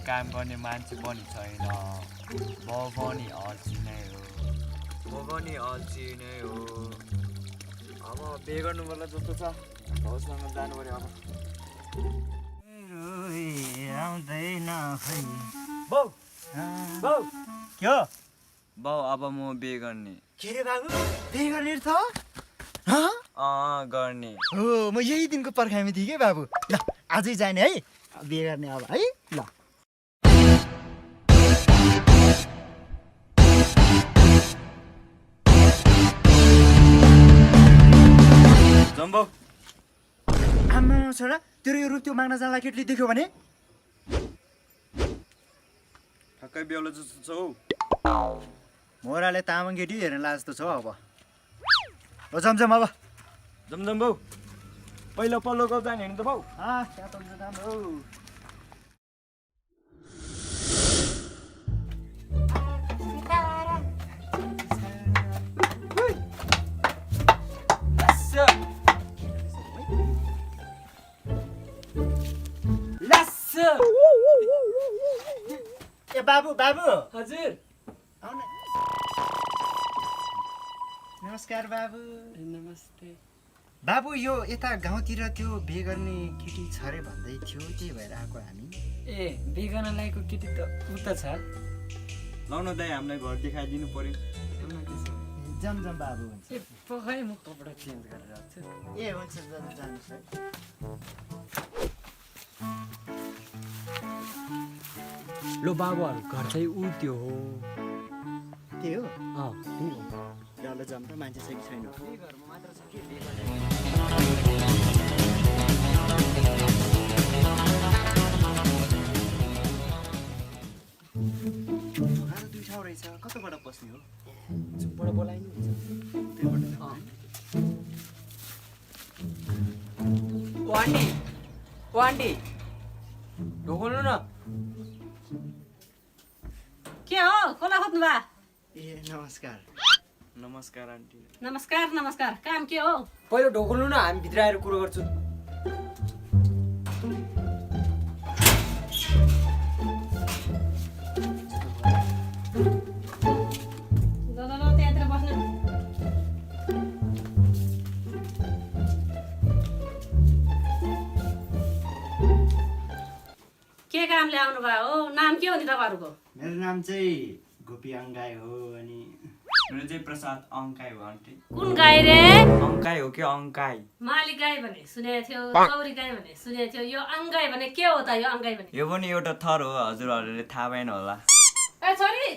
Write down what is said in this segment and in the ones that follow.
काम गर्ने मान्छे पनि छैन। म पनि अल्छी नै हो। अब बिहे गर्नुपर्ला जस्तो छ। भाउसँग जानु पर्यो अब। आउँदैन खै बाउ बाउ के हो बाउ अब म बिहे गर्ने। के रे बाबु बिहे गर्ने त गर्ने। हो म यही दिनको पर्खाइमा थिएँ कि बाबु ल आजै जाने है बिहे गर्ने अब है ल जम्बो आमा छोरा तेरो यो रूप त्यो माग्न जाँदा केटीले देख्यो भने ठक्कै बेहुला जस्तो छ हौ। मोराले तामाङ केटी हेर्न ला जस्तो छ अब ओ जमजम अब जमजम बाउ पहिलो पल्लो गाउँ जाने होइन त बाउ। त्यहाँ त राम्रो ए बाबु बाबु हजुर आउन नमस्कार बाबु नमस्ते बाबु यो यता गाउँतिर त्यो बिहे गर्ने केटी छ अरे भन्दै थियो त्यही भएर आएको हामी ए बिहे लायकको केटी त उता छ लाउन दाइ हामीलाई घर देखाइदिनु पर्यो। जमजम बाबु हुन्छ ए पखाइ म कपडा चेन्ज गरेर आउँछु ए हुन्छ जानुहोस् है लो बाबुहरू घर चाहिँ ऊ त्यो हो के हो त्यही हो ल जाम त मान्छे छ कि छैन दुई ठाउँ रहेछ कताबाट पस्ने हो चुपबाट बोलाइनु वान्डी वान्डी ढोक्नु न के हो कसलाई खोज्नु बा ए नमस्कार नमस्कार आन्टी। नमस्कार नमस्कार काम के हो पहिलो ढोक्नु न हामी भित्र आएर कुरो गर्छु ल ल ल त्यहाँतिर बस्नु के कामले आउनु भयो हो नाम के हो नि तपाईँहरूको मेरो नाम चाहिँ गोपी अङ्गाई हो अनि मेरो चाहिँ प्रसाद अङ्काई हो आन्टी। कुन गाई रे अङ्काई हो कि अङ्काई? माली गाई भने सुनेको थियो चौरी गाई भने सुनेको थियो यो अङ्गाई भने के हो त यो अङ्गाई भने यो पनि एउटा थर हो हजुरहरूले थाहा भएन होला। ए छोरी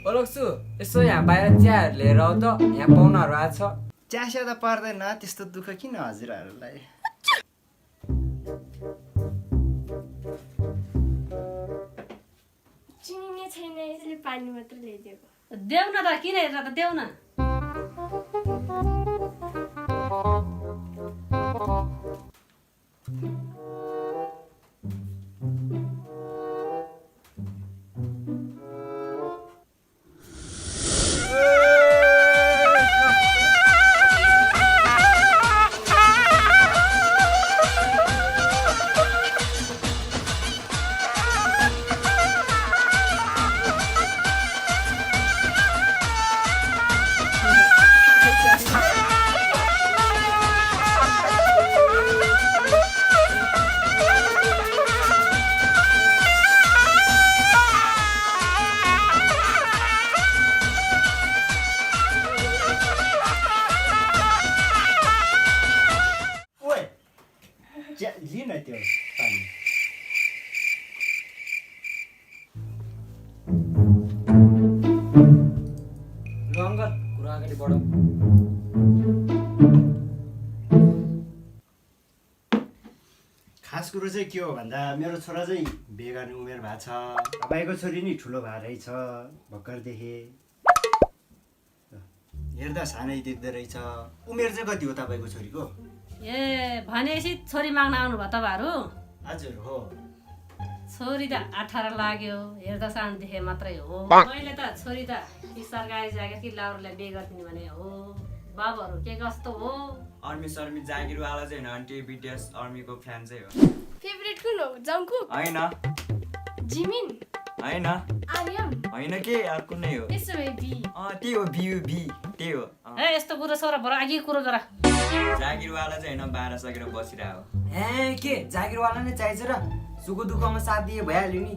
ओलक्सु यसो यहाँ बाहिर चियाहरू लिएर आऊ त यहाँ पाहुनाहरू आएको छ च्यास्या त पर्दैन त्यस्तो दुःख किन हजुरहरूलाई चिनी छैन यसले पानी मात्र ल्याइदिएको देऊ न त किन हेरेर त देऊ न लिन त्यो पानी ल अङ्कल कुरा अगाडि बढाऊ खास कुरो चाहिँ के हो भन्दा मेरो छोरा चाहिँ बिहे गर्ने उमेर भएको छ तपाईँको छोरी नि ठुलो भएर रहेछ भर्खर देखेँ हेर्दा सानै देख्दो रहेछ उमेर चाहिँ कति हो तपाईँको छोरीको ए भनेपछि छोरी माग्न आउनु भयो तपाईँहरू हजुर हो छोरी त 18 लाग्यो हेर्दा सानो देखे मात्रै हो मैले त छोरी त सरकारी जागिर कि लाउरलाई बिहे गरिदिने भने हो बाबुहरू के कस्तो हो आर्मी सर्मी जागिरवाला चाहिँ होइन आन्टी बिटिएस आर्मीको फ्यान चाहिँ हो फेभरेट कुन हो जङ्कुक होइन जिमिन होइन आर्यम होइन के अर्को नै हो त्यसो भए बी त्यही हो बी त्यही हो ए यस्तो कुरा सोर भर अघि कुरो गर जागिरवाला चाहिँ होइन 12 सकेर बसिरहेको ए के जागिरवाला नै चाहिन्छ र सुख दुःखमा साथ दिए भइहाल्यो नि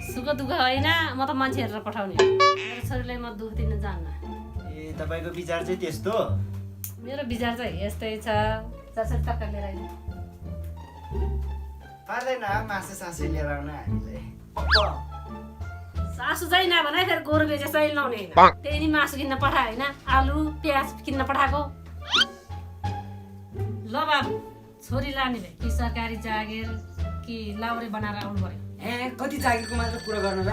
सुख दुःख होइन म त मान्छे हेरेर पठाउने मेरो छोरीलाई म दुःख दिन जान्न ए तपाईँको विचार चाहिँ त्यस्तो मेरो विचार चाहिँ यस्तै छ जसरी टक्का लिएर आइज पर्दैन मासु सासु लिएर आउन हामीलाई सासु चाहिँ नभन है फेरि गोरु बेचे सही लाउने होइन त्यही नि मासु किन्न पठायो होइन आलु प्याज किन्न पठाएको ल बाबु छोरी लाने भए कि सरकारी जागिर कि लाउरे बनाएर आउनु पर्यो ए कति जागिरको मात्र कुरा गर्न र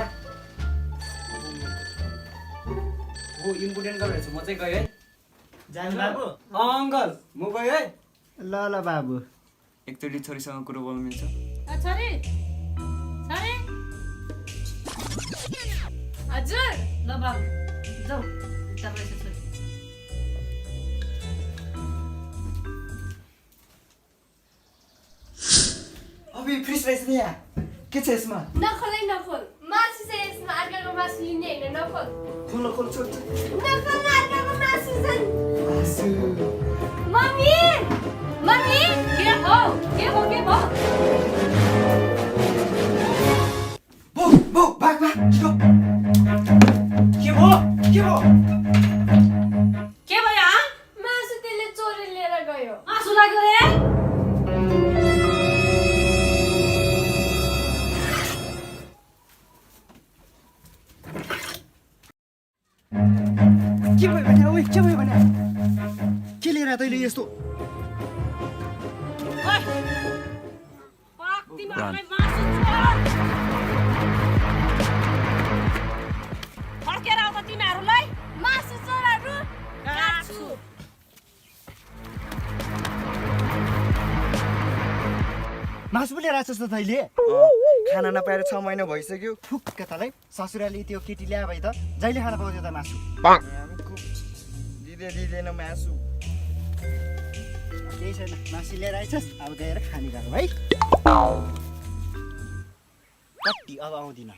हो इम्पोर्टेन्ट गरेछ म चाहिँ गएँ है जानु बाबु अङ्कल म गएँ है ल ल बाबु एकचोटि छोरीसँग कुरो बोल्नु मिल्छ छोरी छोरी हजुर ल बाबु जाऊ तपाईँ छोरी अबे फ्रिज रहेछ नि यहाँ के छ यसमा नखोल है नखोल मासु चाहिँ यसमा अर्काको मासु लिने होइन नखोल खोल खोल छोड नखोल अर्काको मासु चाहिँ मासु मम्मी मम्मी के हो के हो के भयो बो बो भाग भाग छिटो के भयो के भयो मासु त्यसले चोरी लिएर गयो मासु लाग्यो रे के भयो भने ओइ के भयो भने के लिएर तैँले यस्तो तिमीहरूलाई मासु चोर फर्केर आउँछ तिमीहरूलाई मासु चोरहरू काट्छु मासु पो लिएर आएछस् त तैँले खाना नपाएर 6 महिना भइसक्यो फुक्क तँलाई ससुराले त्यो केटी ल्याए भए त जहिले खान पाउँथ्यो त मासु दिँदैन मासु केही छैन मासु लिएर आएछस् अब गएर खाने गरौँ है कति अब आउँदिन